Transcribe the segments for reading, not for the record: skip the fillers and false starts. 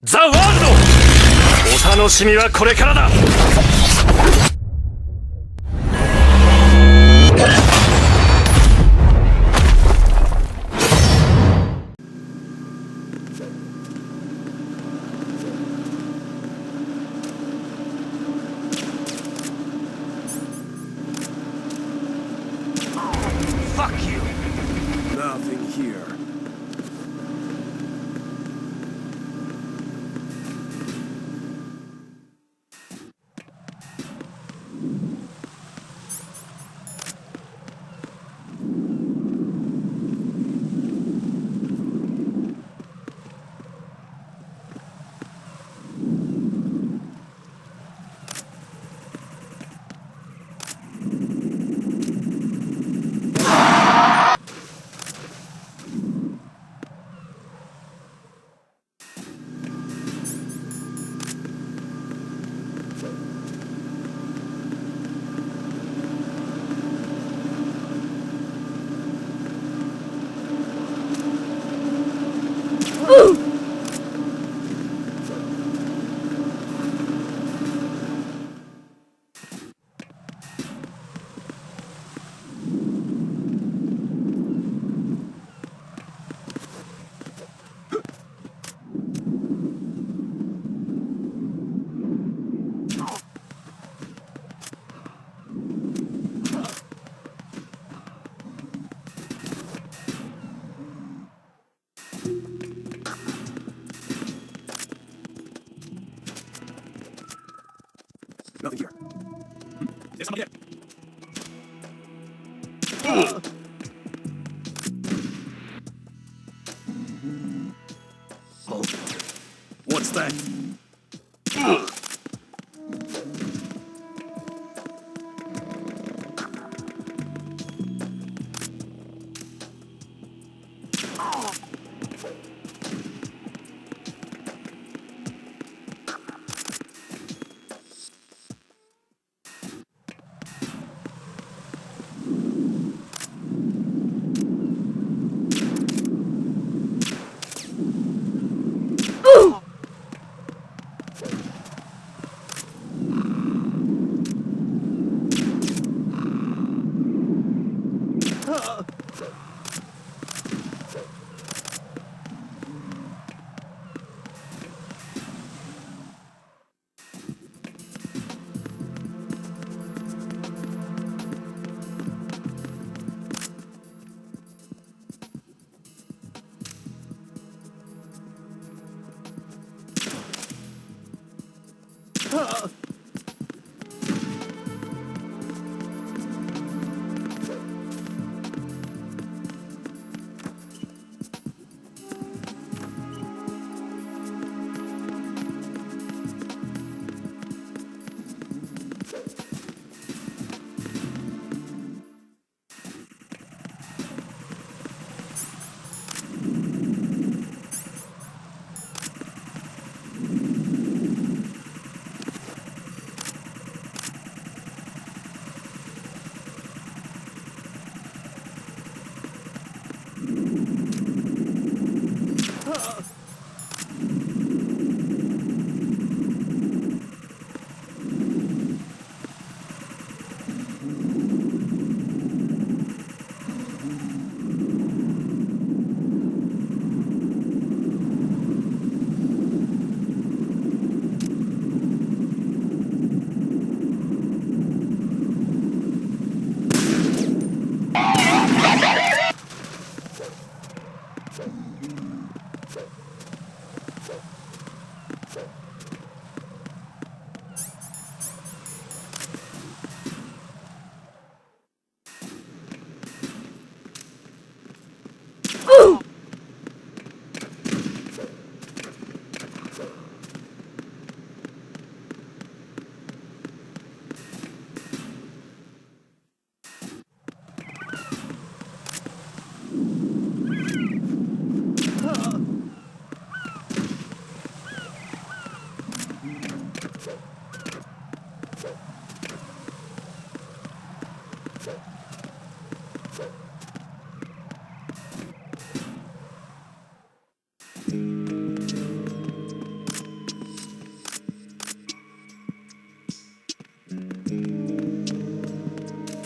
ザ・ワールド、お楽しみはこれからだ。Fuck you. Nothing here. Nothing here. There's somebody there. Oh. What's that?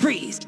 Freeze!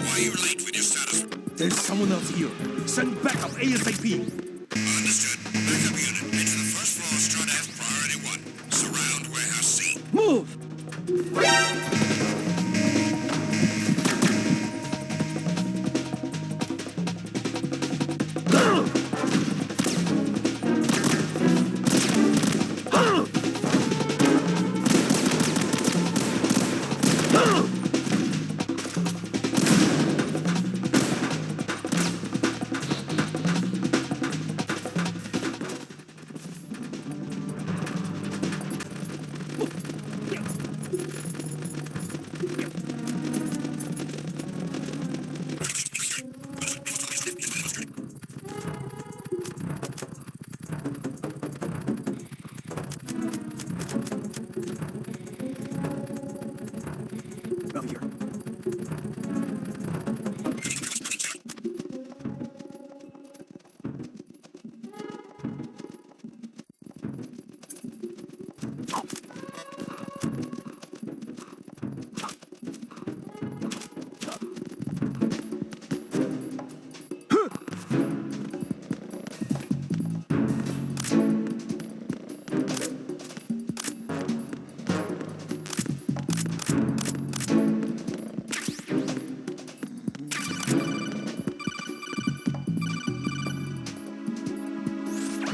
Why are you late with your status? There's someone else here. Send backup ASAP. Understood. Backup unit. Head to the first floor, strut F, priority 1. Surround warehouse C. Move! Nothing here.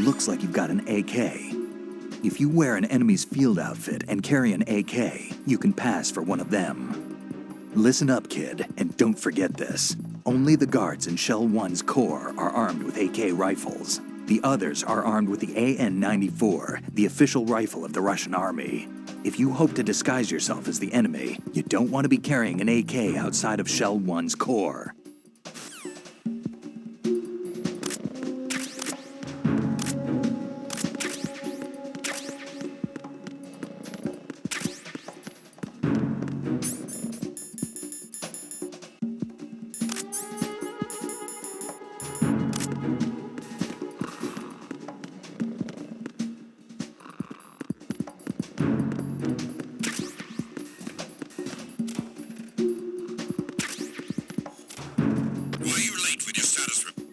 Looks like you've got an AK. If you wear an enemy's field outfit and carry an AK, you can pass for one of them. Listen up, kid, and don't forget this. Only the guards in Shell 1's core are armed with AK rifles. The others are armed with the AN-94, the official rifle of the Russian army. If you hope to disguise yourself as the enemy, you don't want to be carrying an AK outside of Shell 1's core. Why are you late with your status report?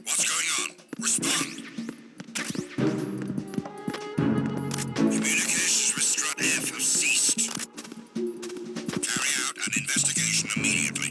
What's going on? Respond. Communications with strut F have ceased. Carry out an investigation immediately.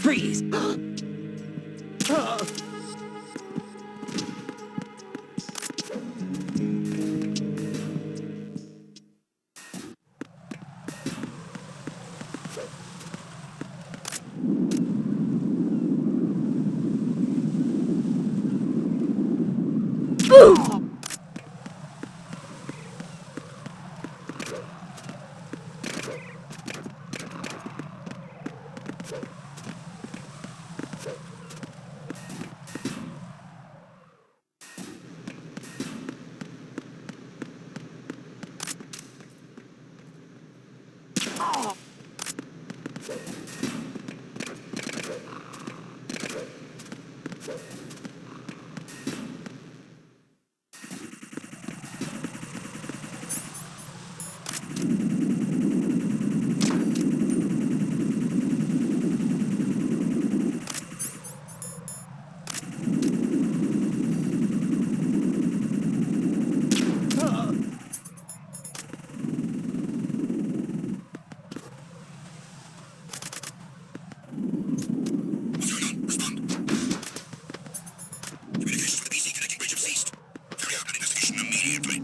Freeze! What's going on? Respond. Communications with the BC connecting bridge have ceased. Carry out an investigation immediately.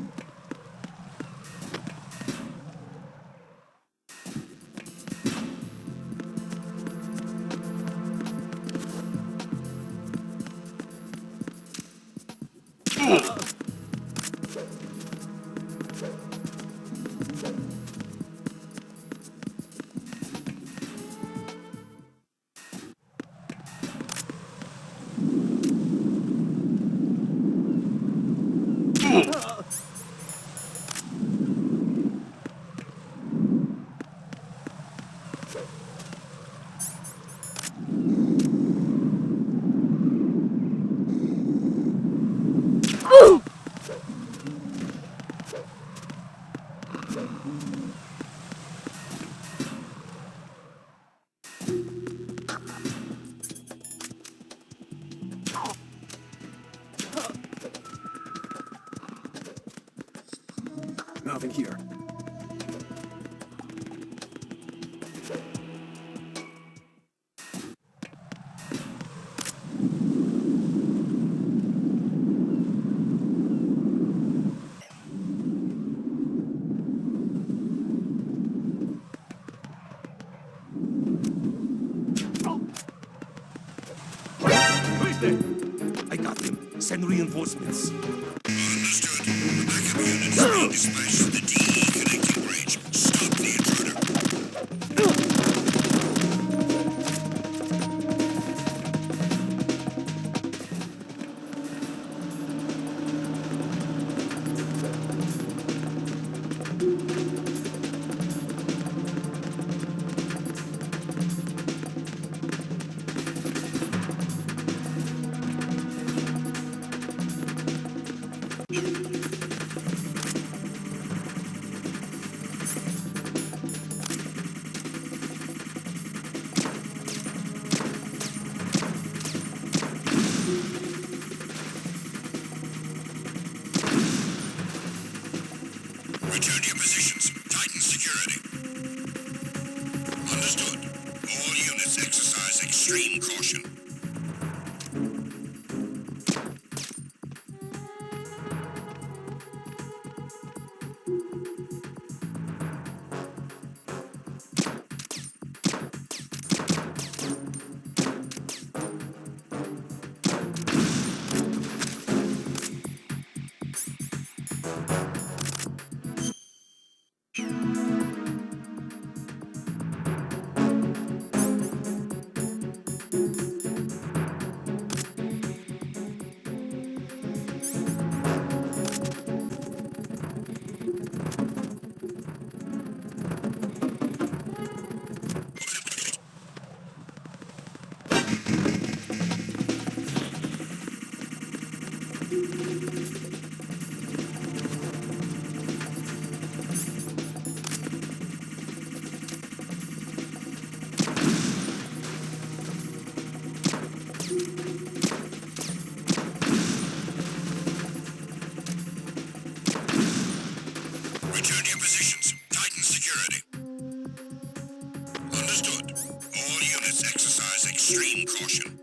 Nothing here. Wait there! I got him. Send reinforcements. Understood. The backup units are being dispatched to the DE connecting bridge. Stop the intruder. Return to your positions. Tighten security. Understood. All units exercise extreme caution. positions. Tighten security. Understood. All units exercise extreme caution.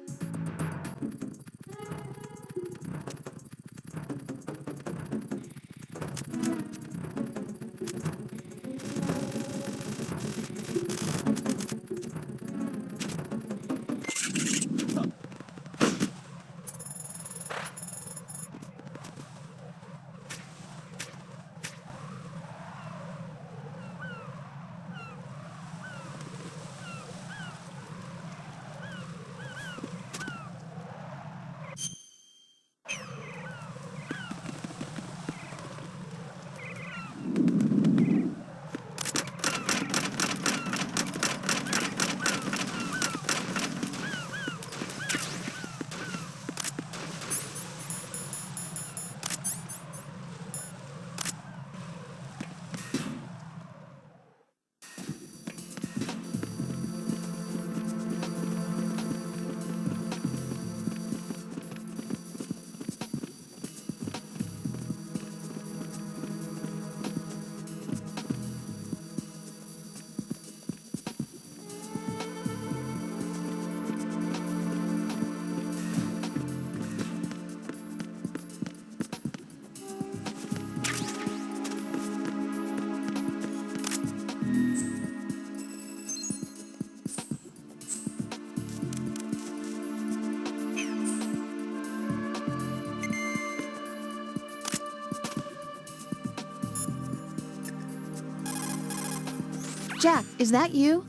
Jack, is that you?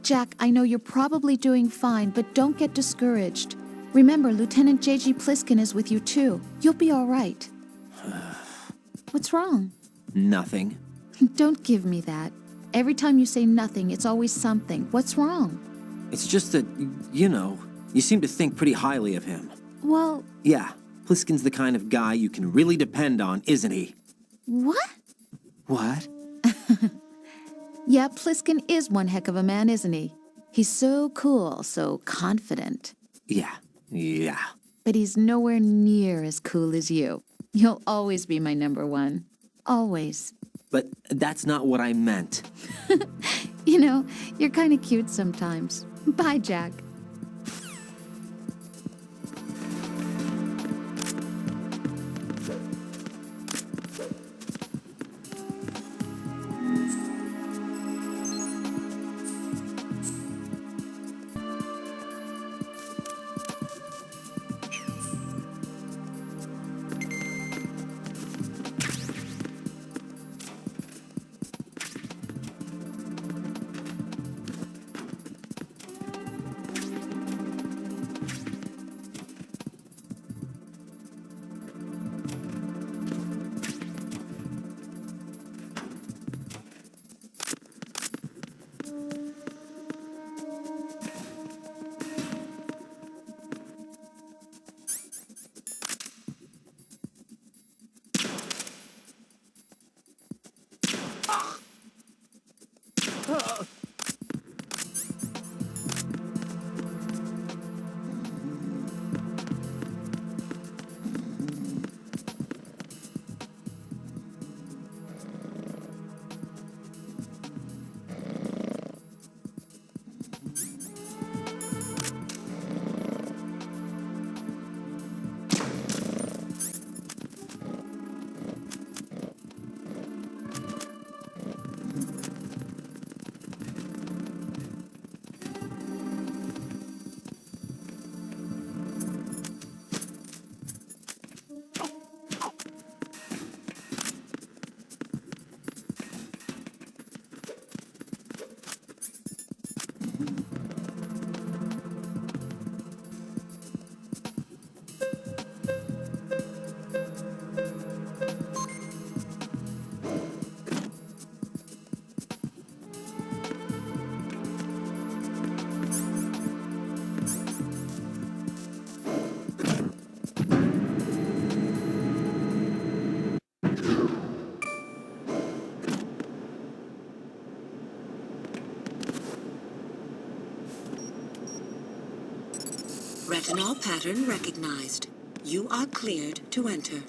Jack, I know you're probably doing fine, but don't get discouraged. Remember, Lieutenant J.G. Pliskin is with you too. You'll be all right. What's wrong? Nothing. Don't give me that. Every time you say nothing, it's always something. What's wrong? It's just that, you know, you seem to think pretty highly of him. Well, Yeah, Pliskin's the kind of guy you can really depend on, isn't he? what? What? Yeah, Pliskin is one heck of a man, isn't he? He's so cool, so confident. Yeah. But he's nowhere near as cool as you. You'll always be my number one. Always. But that's not what I meant. You know, you're kind of cute sometimes. Bye, Jack. Retinol pattern recognized. You are cleared to enter.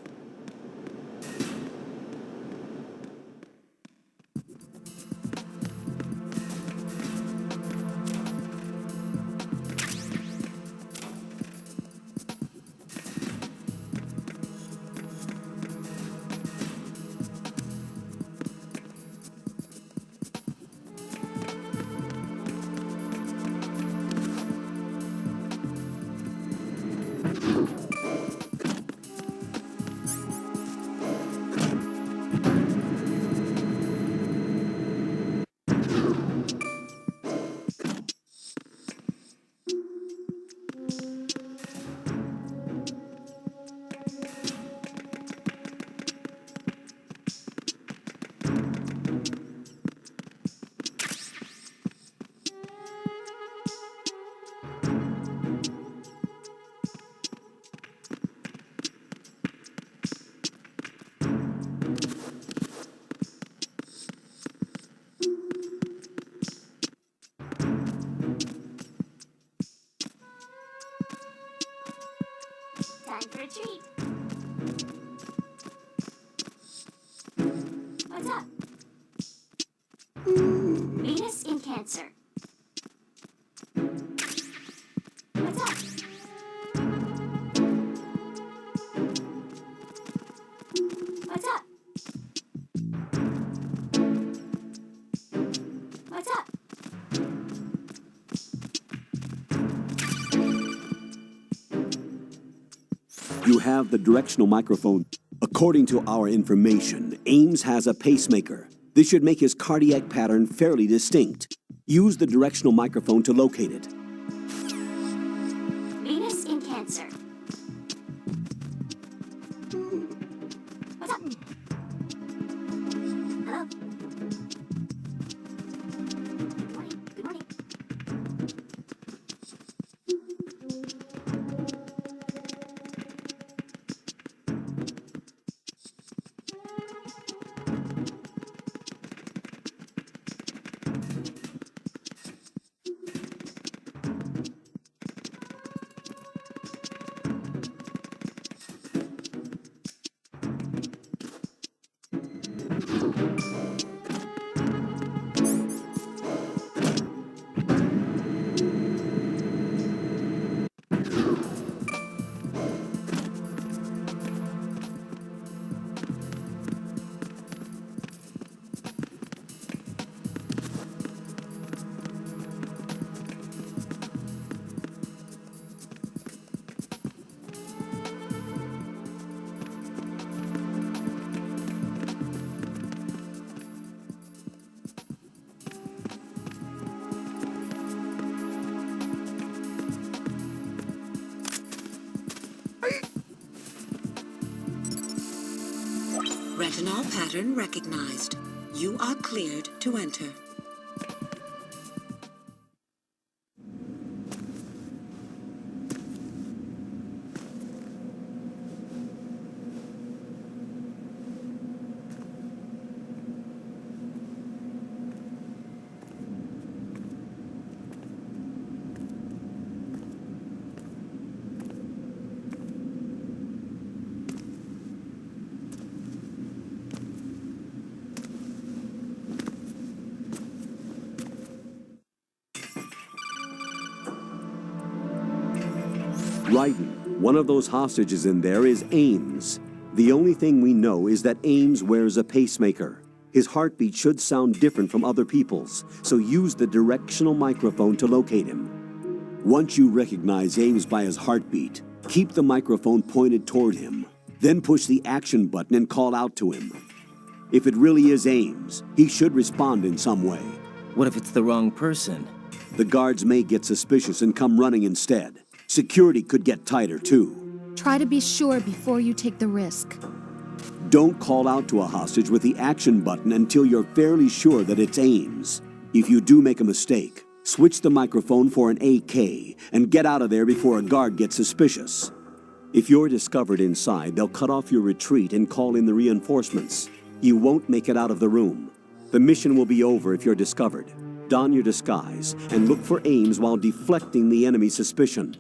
Time for a treat. What's up? Venus in Cancer. What's up? What's up? What's up? You have the directional microphone. According to our information, Ames has a pacemaker. This should make his cardiac pattern fairly distinct. Use the directional microphone to locate it. Venus in Cancer. What's up? Hello? Good morning. Good morning. Retinol pattern recognized. You are cleared to enter. Raiden, one of those hostages in there is Ames. The only thing we know is that Ames wears a pacemaker. His heartbeat should sound different from other people's, so use the directional microphone to locate him. Once you recognize Ames by his heartbeat, keep the microphone pointed toward him. Then push the action button and call out to him. If it really is Ames, he should respond in some way. What if it's the wrong person? The guards may get suspicious and come running instead. Security could get tighter, too. Try to be sure before you take the risk. Don't call out to a hostage with the action button until you're fairly sure that it's Ames. If you do make a mistake, switch the microphone for an AK and get out of there before a guard gets suspicious. If you're discovered inside, they'll cut off your retreat and call in the reinforcements. You won't make it out of the room. The mission will be over if you're discovered. Don your disguise and look for Ames while deflecting the enemy's suspicion.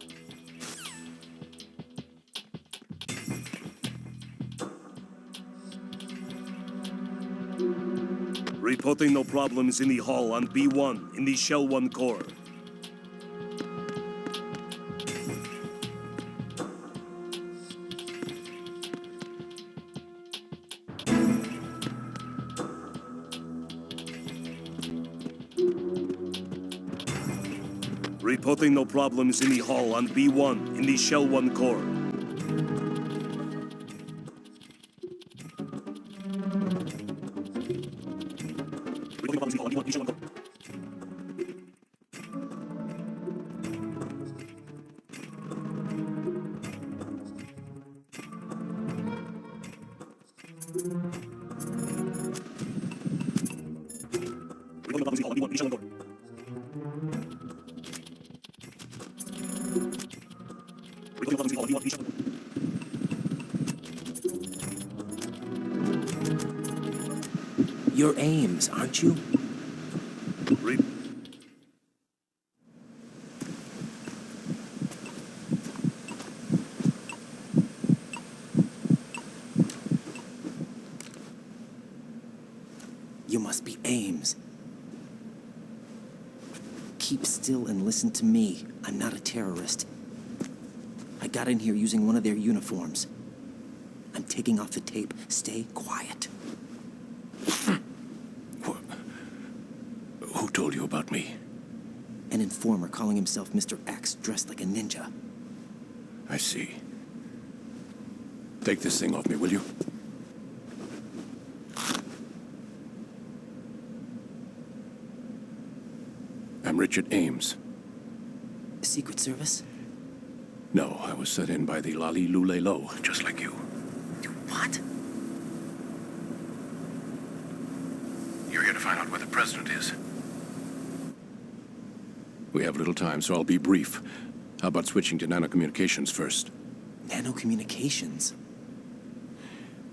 Reporting no problems in the hall on B1 in the Shell 1 core. Reporting no problems in the hall on B1 in the Shell 1 core. You're Ames, aren't you? You must be Ames. Keep still and listen to me. I'm not a terrorist. I got in here using one of their uniforms. I'm taking off the tape. Stay quiet. Who told you about me? An informer calling himself Mr. X, dressed like a ninja. I see. Take this thing off me, will you? I'm Richard Ames. Secret Service? No, I was set in by the Lali Lule Lo, just like you. What? You're here to find out where the president is. We have little time, so I'll be brief. How about switching to nanocommunications first? Nanocommunications?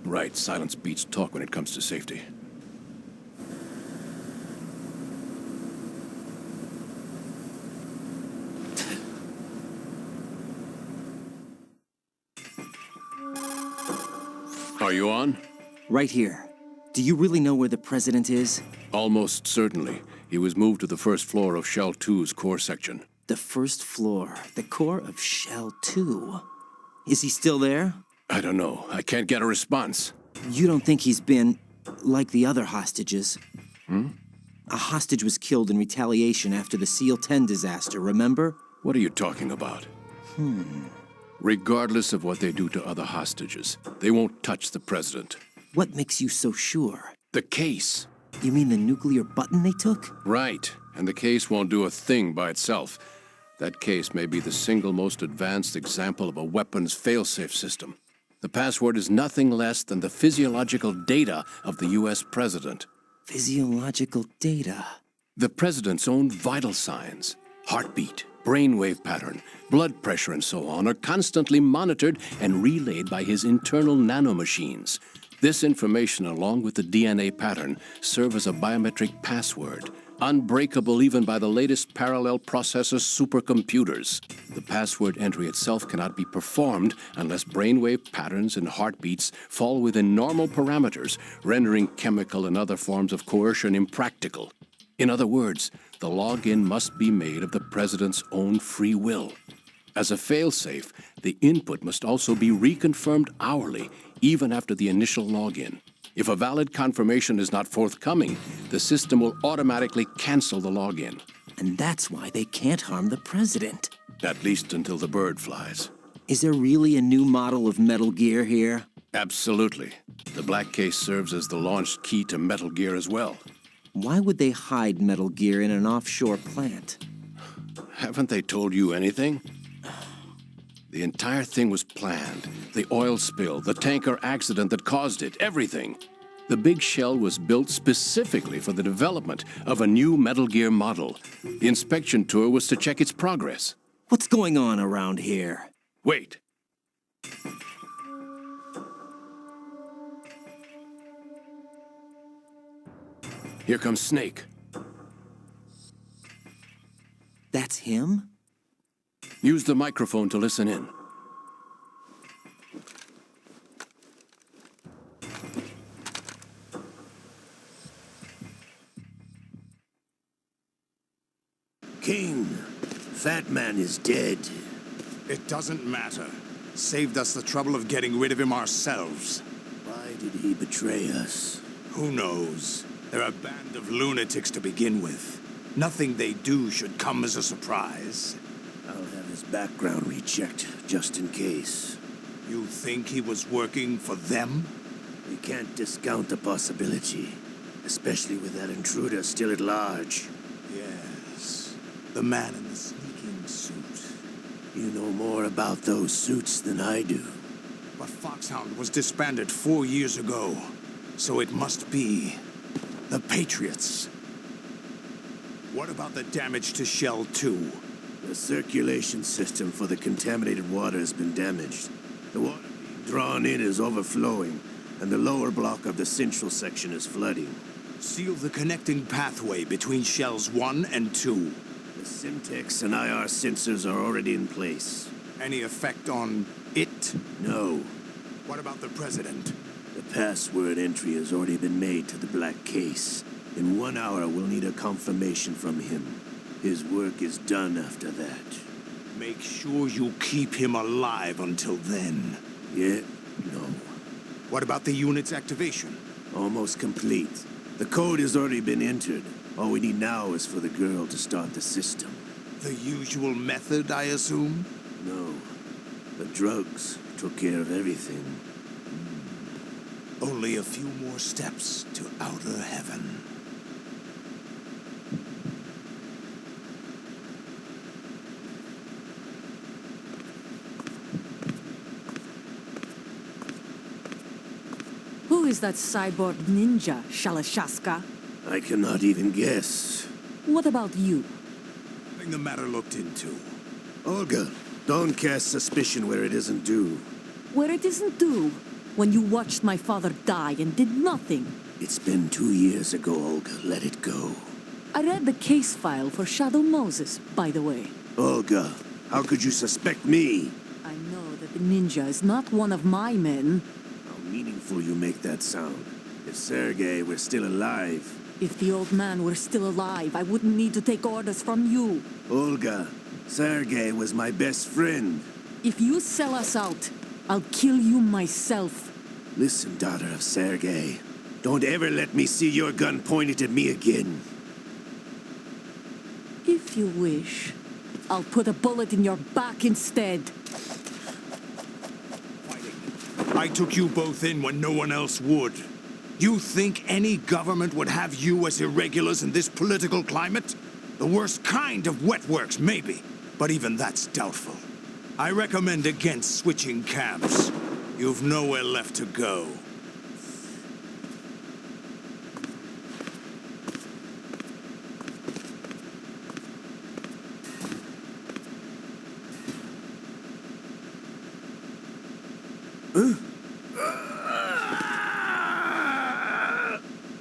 Right, silence beats talk when it comes to safety. Are you on? Right here. Do you really know where the president is? Almost certainly. He was moved to the first floor of Shell 2's core section. The first floor. The core of Shell 2. Is he still there? I don't know. I can't get a response. You don't think he's been like the other hostages? A hostage was killed in retaliation after the SEAL 10 disaster, remember? What are you talking about? Regardless of what they do to other hostages, they won't touch the president. What makes you so sure? The case. You mean the nuclear button they took? Right. And the case won't do a thing by itself. That case may be the single most advanced example of a weapons failsafe system. The password is nothing less than the physiological data of the U.S. president. Physiological data? The president's own vital signs, heartbeat, brainwave pattern, blood pressure, and so on, are constantly monitored and relayed by his internal nanomachines. This information, along with the DNA pattern, serve as a biometric password, unbreakable even by the latest parallel processor supercomputers. The password entry itself cannot be performed unless brainwave patterns and heartbeats fall within normal parameters, rendering chemical and other forms of coercion impractical. In other words, the login must be made of the president's own free will. As a failsafe, the input must also be reconfirmed hourly, even after the initial login. If a valid confirmation is not forthcoming, the system will automatically cancel the login. And that's why they can't harm the president. At least until the bird flies. Is there really a new model of Metal Gear here? Absolutely. The black case serves as the launch key to Metal Gear as well. Why would they hide Metal Gear in an offshore plant? Haven't they told you anything? The entire thing was planned. The oil spill, the tanker accident that caused it, everything. The big shell was built specifically for the development of a new Metal Gear model. The inspection tour was to check its progress. What's going on around here? Wait. Here comes Snake. That's him? Use the microphone to listen in. fat man is dead. It doesn't matter. Saved us the trouble of getting rid of him ourselves. Why did he betray us? Who knows? They're a band of lunatics to begin with. Nothing they do should come as a surprise. I'll have his background rechecked, just in case. You think he was working for them? We can't discount the possibility, especially with that intruder still at large. Yes. The man in the sneaking suit. You know more about those suits than I do. But Foxhound was disbanded 4 years ago. So it must be the Patriots. What about the damage to Shell 2? The circulation system for the contaminated water has been damaged. The water being drawn in is overflowing, and the lower block of the central section is flooding. Seal the connecting pathway between Shells 1 and 2. The Syntex and IR sensors are already in place. Any effect on it? No. What about the President? The password entry has already been made to the black case. In 1 hour, we'll need a confirmation from him. His work is done after that. Make sure you keep him alive until then. Yeah? No. What about the unit's activation? Almost complete. The code has already been entered. All we need now is for the girl to start the system. The usual method, I assume? No. The drugs took care of everything. Only a few more steps to outer heaven. Who is that cyborg ninja, Shalashaska? I cannot even guess. What about you? Having the matter looked into. Olga, don't cast suspicion where it isn't due. Where it isn't due? When you watched my father die and did nothing. It's been 2 years ago, Olga. Let it go. I read the case file for Shadow Moses, by the way. Olga, how could you suspect me? I know that the ninja is not one of my men. How meaningful you make that sound. If Sergei were still alive... If the old man were still alive, I wouldn't need to take orders from you. Olga, Sergei was my best friend. If you sell us out, I'll kill you myself. Listen, daughter of Sergei. Don't ever let me see your gun pointed at me again. If you wish, I'll put a bullet in your back instead. I took you both in when no one else would. You think any government would have you as irregulars in this political climate? The worst kind of wet works, maybe. But even that's doubtful. I recommend against switching camps. You've nowhere left to go.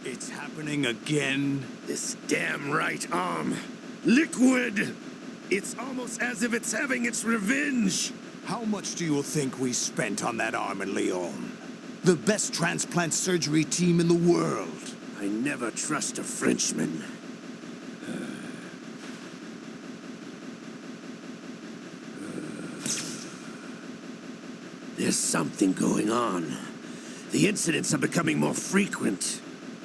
It's happening again. This damn right arm. Liquid! It's almost as if it's having its revenge. How much do you think we spent on that arm in Lyon? The best transplant surgery team in the world. I never trust a Frenchman. There's something going on. The incidents are becoming more frequent.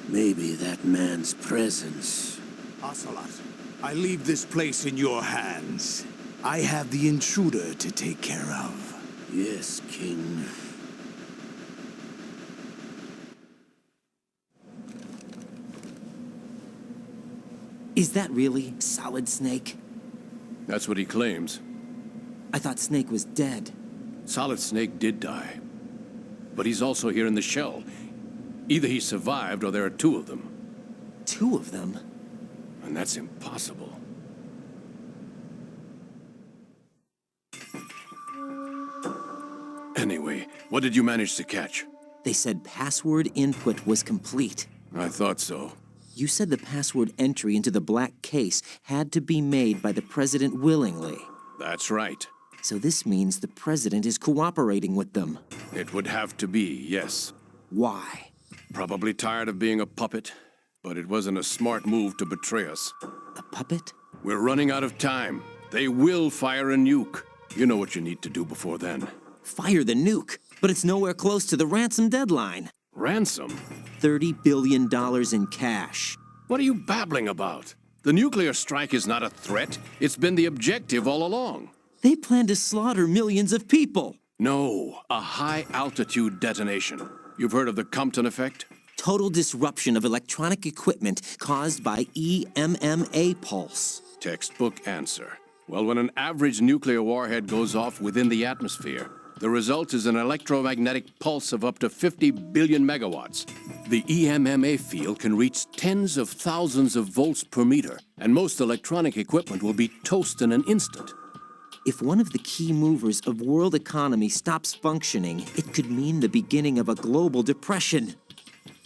Maybe that man's presence. Ocelot, I leave this place in your hands. I have the intruder to take care of. Yes, King. Is that really Solid Snake? That's what he claims. I thought Snake was dead. Solid Snake did die. But he's also here in the shell. Either he survived or there are two of them. Two of them? And that's impossible. Anyway, what did you manage to catch? They said password input was complete. I thought so. You said the password entry into the black case had to be made by the president willingly. That's right. So this means the president is cooperating with them. It would have to be, yes. Why? Probably tired of being a puppet, but it wasn't a smart move to betray us. A puppet? We're running out of time. They will fire a nuke. You know what you need to do before then. Fire the nuke, but it's nowhere close to the ransom deadline. Ransom? $30 billion in cash. What are you babbling about? The nuclear strike is not a threat. It's been the objective all along. They plan to slaughter millions of people. No, a high-altitude detonation. You've heard of the Compton effect? Total disruption of electronic equipment caused by EMMA pulse. Textbook answer. Well, when an average nuclear warhead goes off within the atmosphere, the result is an electromagnetic pulse of up to 50 billion megawatts. The EMMA field can reach tens of thousands of volts per meter, and most electronic equipment will be toast in an instant. If one of the key movers of world economy stops functioning, it could mean the beginning of a global depression.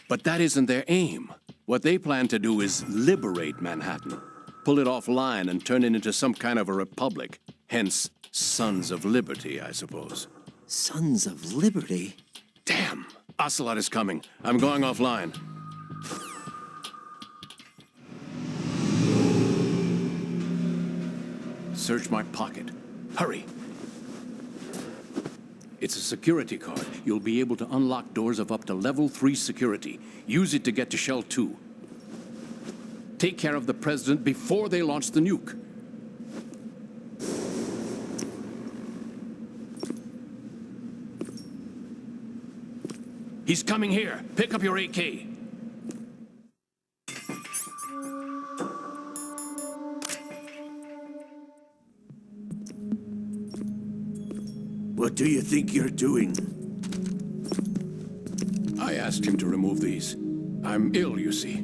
But that isn't their aim. What they plan to do is liberate Manhattan, pull it offline and turn it into some kind of a republic. Hence, Sons of Liberty, I suppose. Sons of Liberty? Damn! Ocelot is coming. I'm going offline. Search my pocket. Hurry! It's a security card. You'll be able to unlock doors of up to level 3 security. Use it to get to Shell 2. Take care of the president before they launch the nuke. He's coming here. Pick up your AK. What do you think you're doing? I asked him to remove these. I'm ill, you see.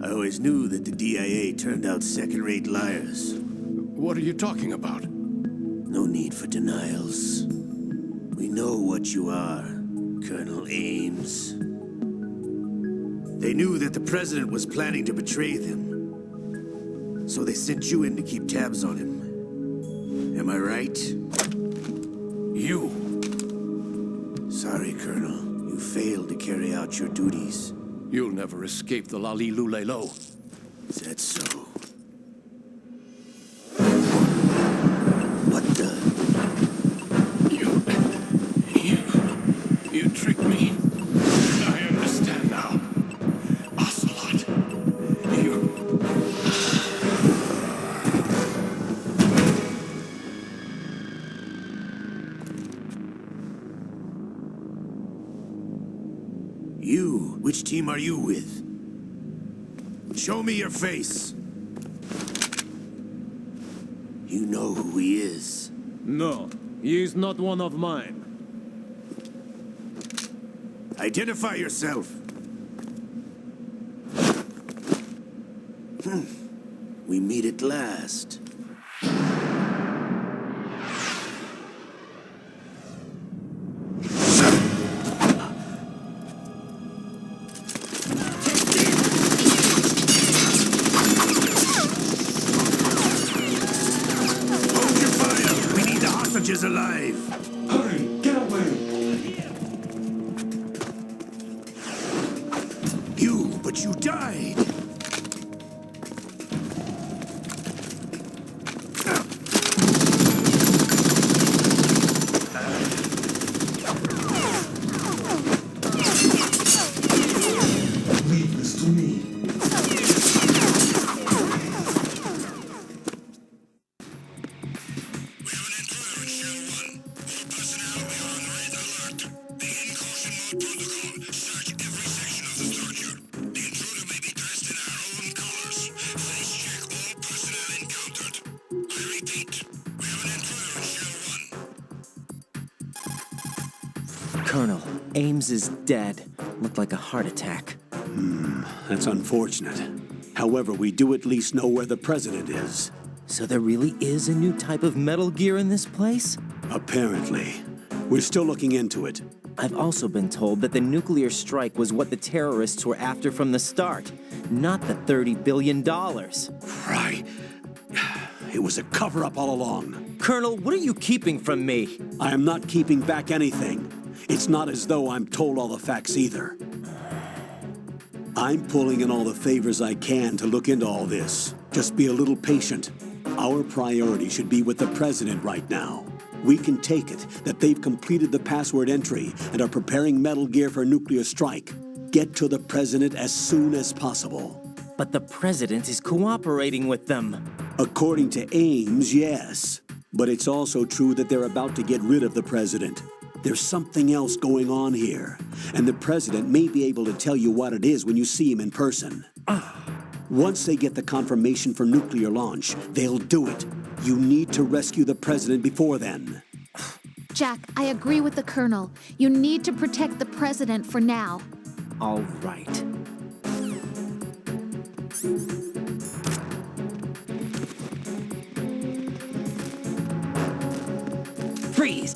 I always knew that the DIA turned out second-rate liars. What are you talking about? No need for denials. We know what you are, Colonel Ames. They knew that the president was planning to betray them. So they sent you in to keep tabs on him. Am I right? You. Sorry, Colonel. You failed to carry out your duties. You'll never escape the Lali-Lulelo. Is that so? What the? You tricked me. I understand now. Ocelot. You? Which team are you with? Show me your face. You know who he is. No, he is not one of mine. Identify yourself. We meet at last. Hold your fire! We need the hostages alive! Hurry, get away! But you died! Leave this to me. Colonel, Ames is dead. Looked like a heart attack. That's unfortunate. However, we do at least know where the president is. So there really is a new type of Metal Gear in this place? Apparently. We're still looking into it. I've also been told that the nuclear strike was what the terrorists were after from the start, not the $30 billion. Right. It was a cover-up all along. Colonel, what are you keeping from me? I am not keeping back anything. It's not as though I'm told all the facts either. I'm pulling in all the favors I can to look into all this. Just be a little patient. Our priority should be with the President right now. We can take it that they've completed the password entry and are preparing Metal Gear for nuclear strike. Get to the President as soon as possible. But the President is cooperating with them. According to Ames, yes. But it's also true that they're about to get rid of the President. There's something else going on here, and the President may be able to tell you what it is when you see him in person. Once they get the confirmation for nuclear launch, they'll do it. You need to rescue the President before then. Jack, I agree with the Colonel. You need to protect the President for now. All right. Freeze!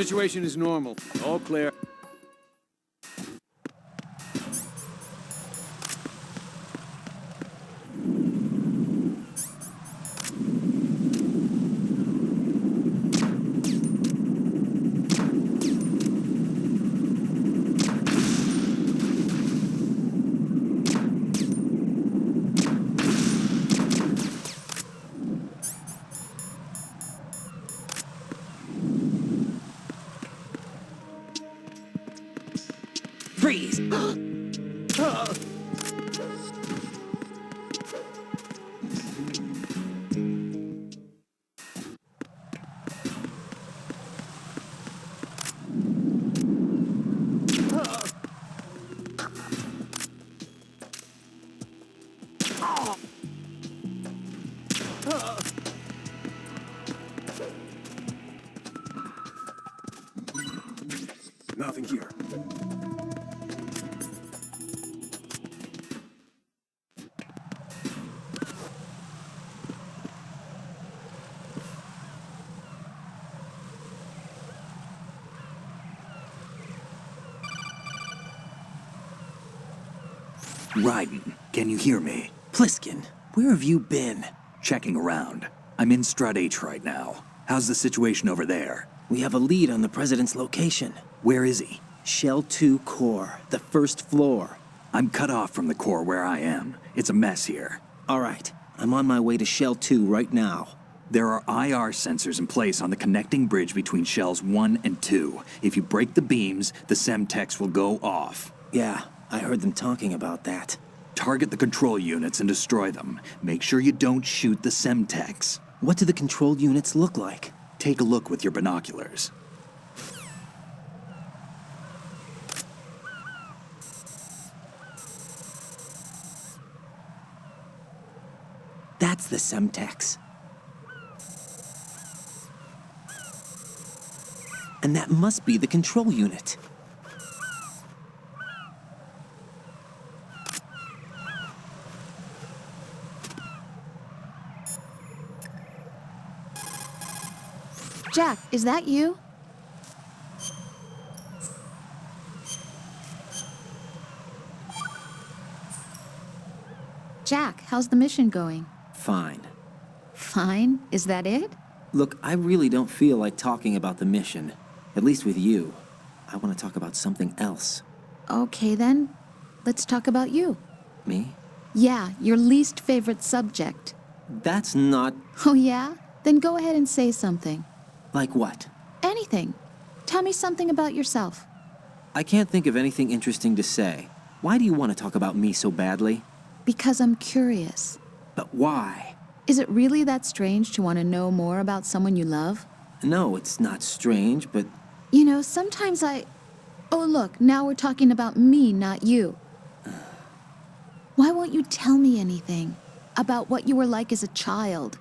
Situation is normal. All clear. Freeze! Nothing here. Raiden, can you hear me? Pliskin, where have you been? Checking around. I'm in Strut H right now. How's the situation over there? We have a lead on the president's location. Where is he? Shell 2 core, the first floor. I'm cut off from the core where I am. It's a mess here. All right, I'm on my way to Shell 2 right now. There are IR sensors in place on the connecting bridge between Shells 1 and 2. If you break the beams, the Semtex will go off. Yeah, I heard them talking about that. Target the control units and destroy them. Make sure you don't shoot the Semtex. What do the control units look like? Take a look with your binoculars. That's the Semtex. And that must be the control unit. Jack, is that you? Jack, how's the mission going? Fine. Fine? Is that it? Look, I really don't feel like talking about the mission. At least with you. I want to talk about something else. Okay then, let's talk about you. Me? Yeah, your least favorite subject. That's not... Oh yeah? Then go ahead and say something. Like what? Anything. Tell me something about yourself. I can't think of anything interesting to say. Why do you want to talk about me so badly? Because I'm curious. But why? Is it really that strange to want to know more about someone you love? No, it's not strange, but... You know, sometimes Oh look, now we're talking about me, not you. Why won't you tell me anything? About what you were like as a child?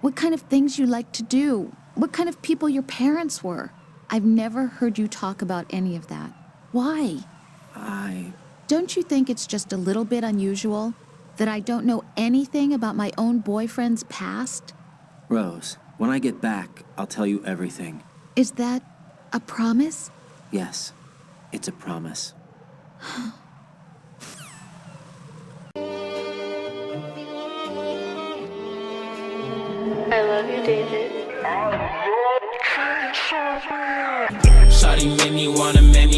What kind of things you liked to do? What kind of people your parents were? I've never heard you talk about any of that. Why? Don't you think it's just a little bit unusual that I don't know anything about my own boyfriend's past? Rose, when I get back, I'll tell you everything. Is that a promise? Yes, it's a promise. I love you, David. Shawty made me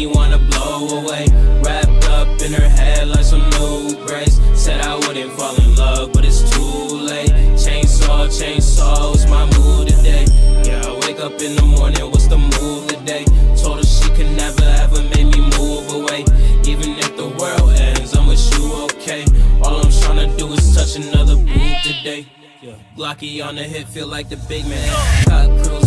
wanna blow away. Wrapped up in her head like some new braids. Said I wouldn't fall in love, but it's too late. Chainsaw was my mood today. Yeah, I wake up in the morning, what's the move today? Told her she could never ever make me move away. Even if the world ends, I'm with you, okay? All I'm tryna do is touch another boob today. Glocky on the hip, feel like the big man. Cut crews